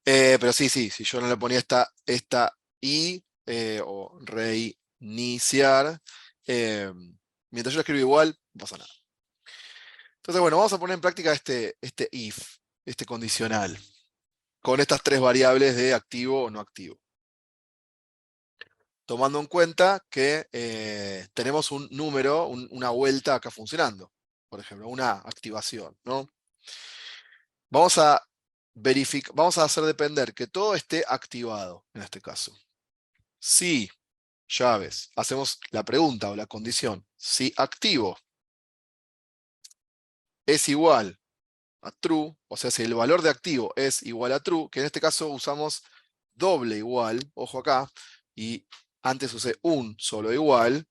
Pero sí, si yo no le ponía esta I o reiniciar, eh, mientras yo lo escribo igual, no pasa nada. Entonces, bueno, vamos a poner en práctica este if, este condicional, con estas tres variables de activo o no activo. Tomando en cuenta que tenemos un número, una vuelta acá funcionando, por ejemplo, una activación, ¿no? Vamos a verificar, vamos a hacer depender que todo esté activado en este caso. Si llaves, hacemos la pregunta o la condición, si activo es igual a true, o sea, si el valor de activo es igual a true, que en este caso usamos doble igual, ojo acá, y antes usé un solo igual.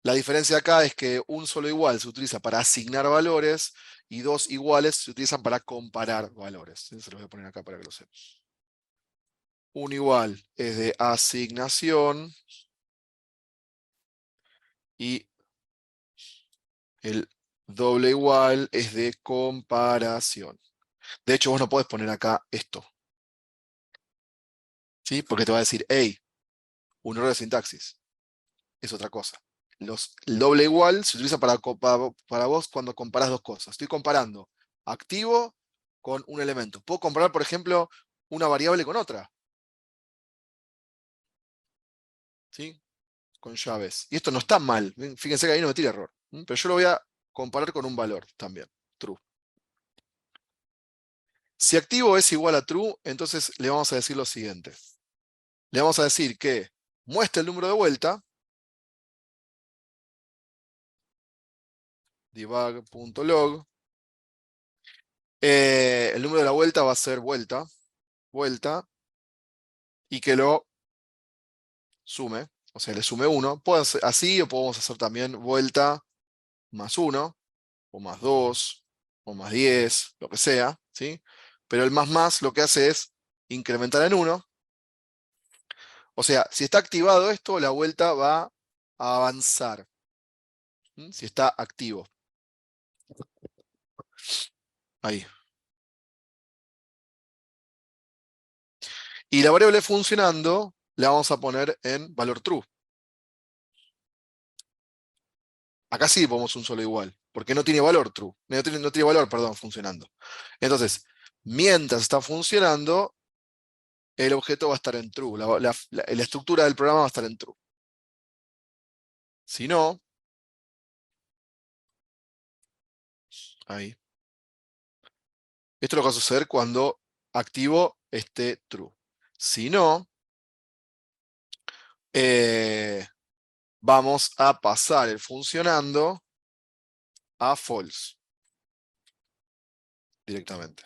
La diferencia acá es que un solo igual se utiliza para asignar valores y dos iguales se utilizan para comparar valores. Se los voy a poner acá para que lo sepan. Un igual es de asignación y el doble igual es de comparación. De hecho, vos no podés poner acá esto, ¿sí? Porque te va a decir, hey, un error de sintaxis. Es otra cosa. El doble igual se utiliza para vos cuando comparás dos cosas. Estoy comparando activo con un elemento. Puedo comparar, por ejemplo, una variable con otra, ¿sí? Con llaves. Y esto no está mal. Fíjense que ahí no me tira error. Pero yo lo voy a comparar con un valor también. True. Si activo es igual a true, entonces le vamos a decir lo siguiente. Le vamos a decir que muestre el número de vuelta. Debug.log. El número de la vuelta va a ser vuelta. Y que lo sume, o sea, le sume 1. Puedo hacer así, o podemos hacer también vuelta más 1, o más 2, o más 10, lo que sea, ¿sí? Pero el más lo que hace es incrementar en 1. O sea, si está activado esto, la vuelta va a avanzar. Si está activo. Ahí. Y la variable funcionando la vamos a poner en valor true. Acá sí ponemos un solo igual, porque no tiene valor true. No tiene valor, perdón, funcionando. Entonces, mientras está funcionando, el objeto va a estar en true. La estructura del programa va a estar en true. Si no, ahí. Esto es lo que va a suceder cuando activo esté true. Si no, eh, vamos a pasar el funcionando a false directamente.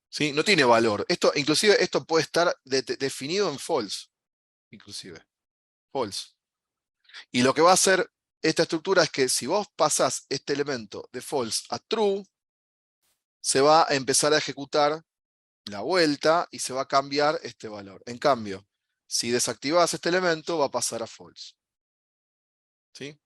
¿Sí? No tiene valor. Inclusive esto puede estar definido en false. Inclusive. False. Y lo que va a hacer esta estructura es que si vos pasás este elemento de false a true, se va a empezar a ejecutar la vuelta y se va a cambiar este valor. En cambio, si desactivás este elemento, va a pasar a false. ¿Sí?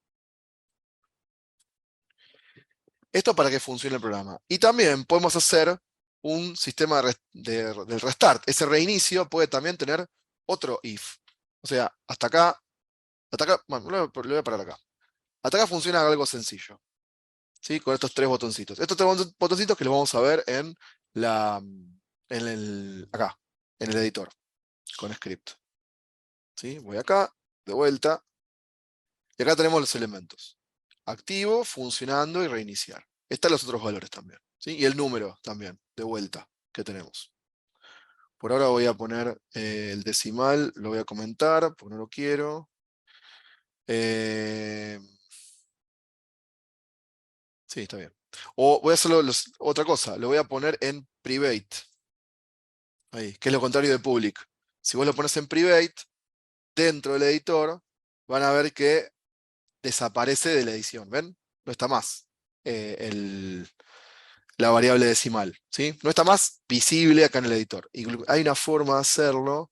Esto para que funcione el programa. Y también podemos hacer un sistema del restart. Ese reinicio puede también tener otro if. O sea, hasta acá, bueno, lo voy a parar acá. Hasta acá funciona algo sencillo. ¿Sí? Con estos tres botoncitos. Estos tres botoncitos que los vamos a ver acá, en el editor, con script. ¿Sí? Voy acá, de vuelta, y acá tenemos los elementos. Activo, funcionando y reiniciar. Están los otros valores también. ¿Sí? Y el número también, de vuelta, que tenemos. Por ahora voy a poner el decimal, lo voy a comentar, porque no lo quiero. Sí, está bien. O voy a hacerlo otra cosa, lo voy a poner en private. Ahí, que es lo contrario de public. Si vos lo pones en private, dentro del editor, van a ver que desaparece de la edición. ¿Ven? No está más la variable decimal. ¿Sí? No está más visible acá en el editor. Hay una forma de hacerlo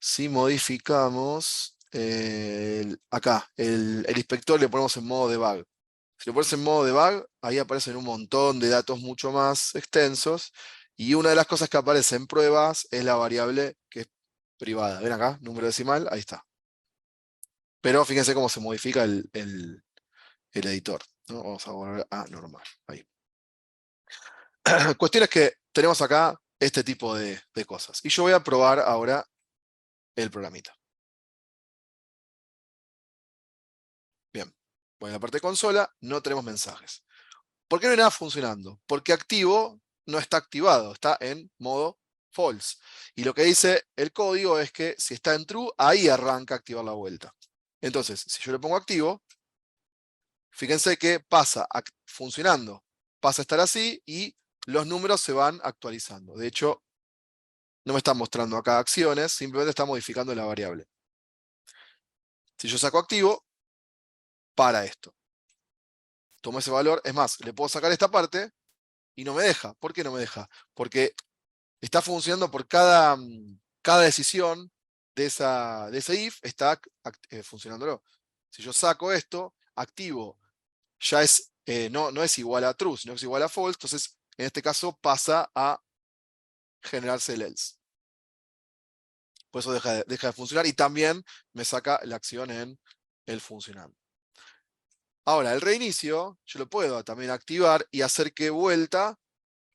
si modificamos acá, el inspector le ponemos en modo debug. Si lo pones en modo debug, ahí aparecen un montón de datos mucho más extensos. Y una de las cosas que aparece en pruebas es la variable que es privada. ¿Ven acá? Número decimal, ahí está. Pero fíjense cómo se modifica el editor, ¿no? Vamos a volver a normal. Ahí. Cuestión es que tenemos acá este tipo de cosas. Y yo voy a probar ahora el programita. Bien, voy a la parte de consola, no tenemos mensajes. ¿Por qué no hay nada funcionando? Porque activo no está activado, está en modo false. Y lo que dice el código es que si está en true, ahí arranca a activar la vuelta. Entonces, si yo le pongo activo, fíjense que pasa funcionando, pasa a estar así y los números se van actualizando. De hecho, no me está mostrando acá acciones, simplemente está modificando la variable. Si yo saco activo, para esto. Tomo ese valor, es más, le puedo sacar esta parte y no me deja. ¿Por qué no me deja? Porque está funcionando por cada decisión de ese if, está funcionándolo. Si yo saco esto, activo, ya es, no es igual a true, sino que es igual a false, entonces en este caso pasa a generarse el else. Por eso deja de funcionar y también me saca la acción en el funcionando. Ahora, el reinicio, yo lo puedo también activar y hacer que vuelta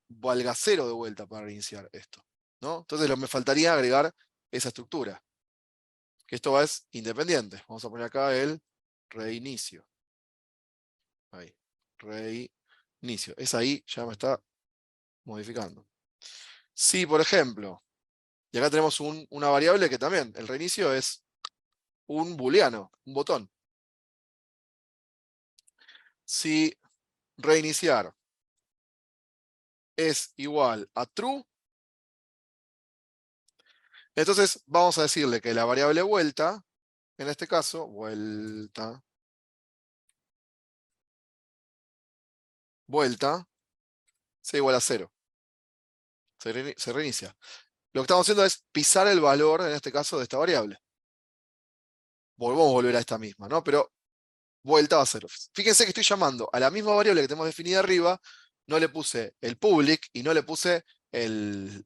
valga 0 de vuelta para reiniciar esto, ¿no? Entonces me faltaría agregar esa estructura, que esto es independiente. Vamos a poner acá el reinicio. Ahí, reinicio. Es ahí, ya me está modificando. Si, por ejemplo, y acá tenemos una variable que también, el reinicio es un booleano, un botón. Si reiniciar es igual a true, entonces vamos a decirle que la variable vuelta, en este caso, vuelta, sea igual a 0. Se reinicia. Lo que estamos haciendo es pisar el valor, en este caso, de esta variable. Volvemos a volver a esta misma, ¿no? Pero vuelta va a 0. Fíjense que estoy llamando a la misma variable que tenemos definida arriba, no le puse el public y no le puse el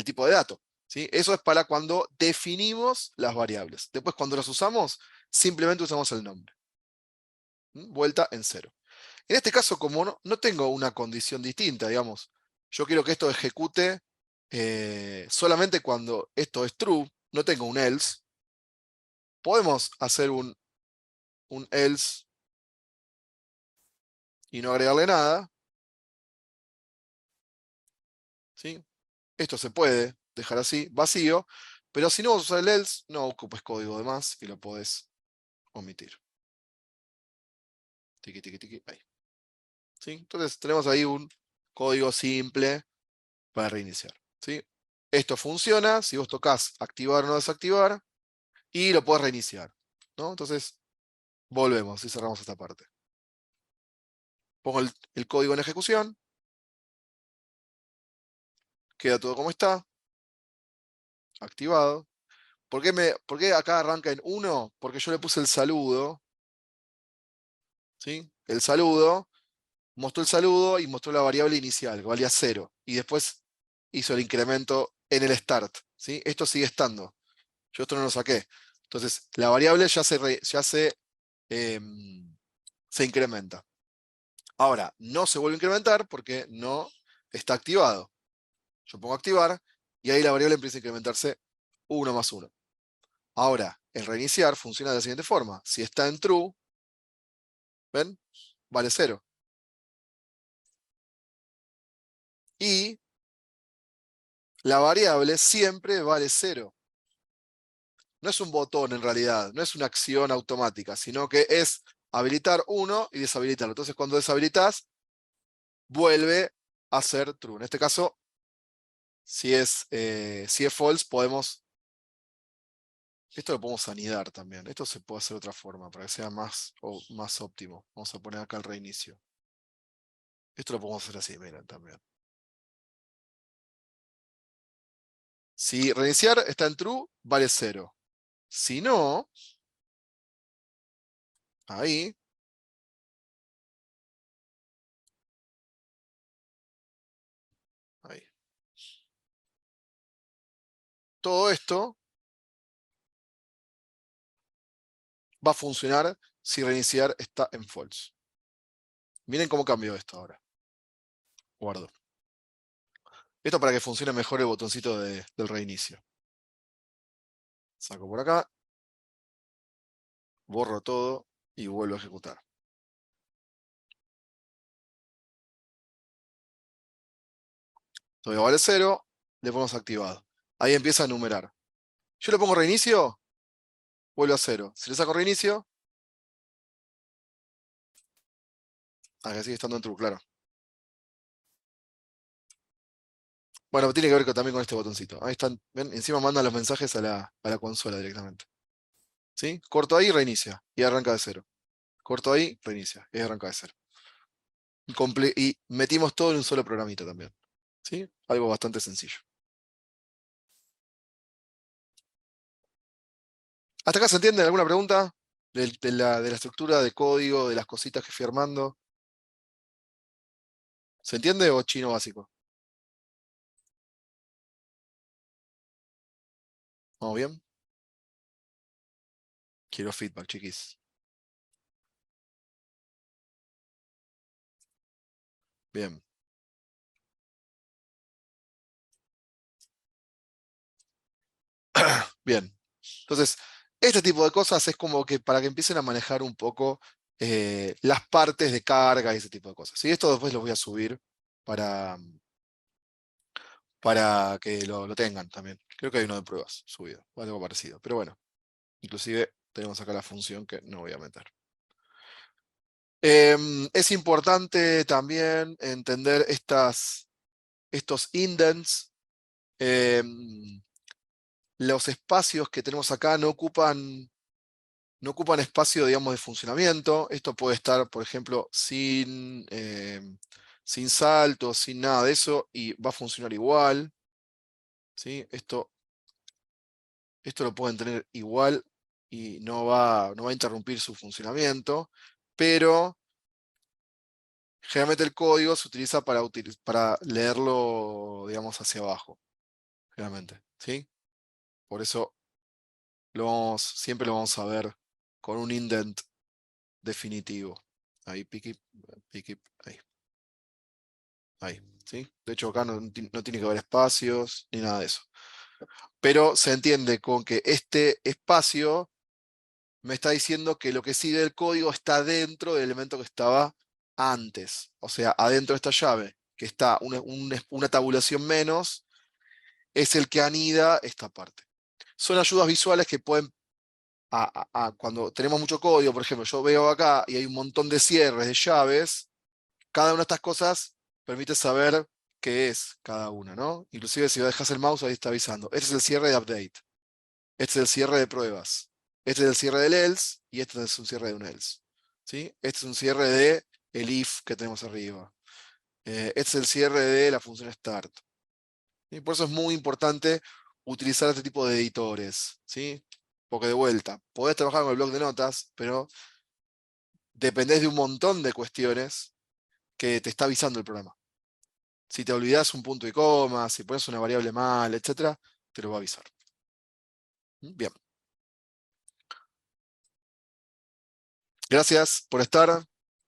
tipo de dato, ¿sí? Eso es para cuando definimos las variables. Después, cuando las usamos, simplemente usamos el nombre. Vuelta en 0. En este caso, como no tengo una condición distinta, digamos, yo quiero que esto ejecute solamente cuando esto es true, no tengo un else, podemos hacer un else y no agregarle nada, ¿sí? Esto se puede dejar así, vacío, pero si no usas el else, no ocupes código de más y lo podés omitir. Tiqui, tiqui, tiqui, ahí. ¿Sí? Entonces tenemos ahí un código simple para reiniciar, ¿sí? Esto funciona si vos tocas activar o no desactivar y lo podés reiniciar, ¿no? Entonces volvemos y cerramos esta parte. Pongo el código en ejecución, queda todo como está, activado. ¿Por qué acá arranca en 1? Porque yo le puse el saludo, ¿sí? El saludo, mostró el saludo y mostró la variable inicial, que valía 0. Y después hizo el incremento en el start, ¿sí? Esto sigue estando. Yo esto no lo saqué. Entonces, la variable se incrementa. Ahora, no se vuelve a incrementar porque no está activado. Yo pongo activar y ahí la variable empieza a incrementarse 1 más 1. Ahora, el reiniciar funciona de la siguiente forma. Si está en true, ¿ven? Vale 0. Y la variable siempre vale 0. No es un botón en realidad, no es una acción automática, sino que es habilitar 1 y deshabilitarlo. Entonces, cuando deshabilitas, vuelve a ser true. En este caso, si es false, podemos... Esto lo podemos anidar también. Esto se puede hacer de otra forma para que sea más óptimo. Vamos a poner acá el reinicio. Esto lo podemos hacer así, miren, también. Si reiniciar está en true, vale 0. Si no, ahí, todo esto va a funcionar si reiniciar está en false. Miren cómo cambió esto ahora. Guardo. Esto para que funcione mejor el botoncito del reinicio. Saco por acá, borro todo y vuelvo a ejecutar. Todavía vale 0, le ponemos activado. Ahí empieza a enumerar. Yo le pongo reinicio, vuelve a 0. Si le saco reinicio, que sigue estando en true, claro. Bueno, tiene que ver también con este botoncito. Ahí están, ¿ven? Encima mandan los mensajes a la consola directamente. ¿Sí? Corto ahí, reinicia. Y arranca de 0. Corto ahí, reinicia. Y arranca de 0. Y metimos todo en un solo programita también. ¿Sí? Algo bastante sencillo. ¿Hasta acá se entiende? ¿Alguna pregunta? De la estructura de código, de las cositas que fui armando. ¿Se entiende o chino básico? ¿Vamos bien? Quiero feedback, chiquis. Bien. Bien. Entonces, este tipo de cosas es como que para que empiecen a manejar un poco las partes de carga y ese tipo de cosas. Y esto después los voy a subir para, para que lo tengan también. Creo que hay uno de pruebas subido, o algo parecido. Pero bueno, inclusive tenemos acá la función que no voy a meter. Es importante también entender estos indents. Los espacios que tenemos acá no ocupan espacio, digamos, de funcionamiento. Esto puede estar, por ejemplo, sin saltos, sin nada de eso, y va a funcionar igual. ¿Sí? Esto lo pueden tener igual y no va a interrumpir su funcionamiento, pero generalmente el código se utiliza para leerlo, digamos, hacia abajo, generalmente. ¿Sí? Por eso siempre lo vamos a ver con un indent definitivo. Ahí, piqui, ahí. Ahí, ¿sí? De hecho, acá no tiene que haber espacios ni nada de eso. Pero se entiende con que este espacio me está diciendo que lo que sigue del código está dentro del elemento que estaba antes. O sea, adentro de esta llave, que está una tabulación menos, es el que anida esta parte. Son ayudas visuales que pueden, cuando tenemos mucho código, por ejemplo, yo veo acá y hay un montón de cierres de llaves, cada una de estas cosas permite saber qué es cada una, ¿no? Inclusive si dejas el mouse ahí está avisando. Este es el cierre de update. Este es el cierre de pruebas. Este es el cierre del else y este es un cierre de un else. ¿Sí? Este es un cierre de el if que tenemos arriba. Este es el cierre de la función start. ¿Sí? Por eso es muy importante utilizar este tipo de editores. ¿Sí? Porque de vuelta, podés trabajar con el bloc de notas, pero dependés de un montón de cuestiones que te está avisando el programa. Si te olvidas un punto y coma, si pones una variable mal, etc., te lo va a avisar. Bien. Gracias por estar.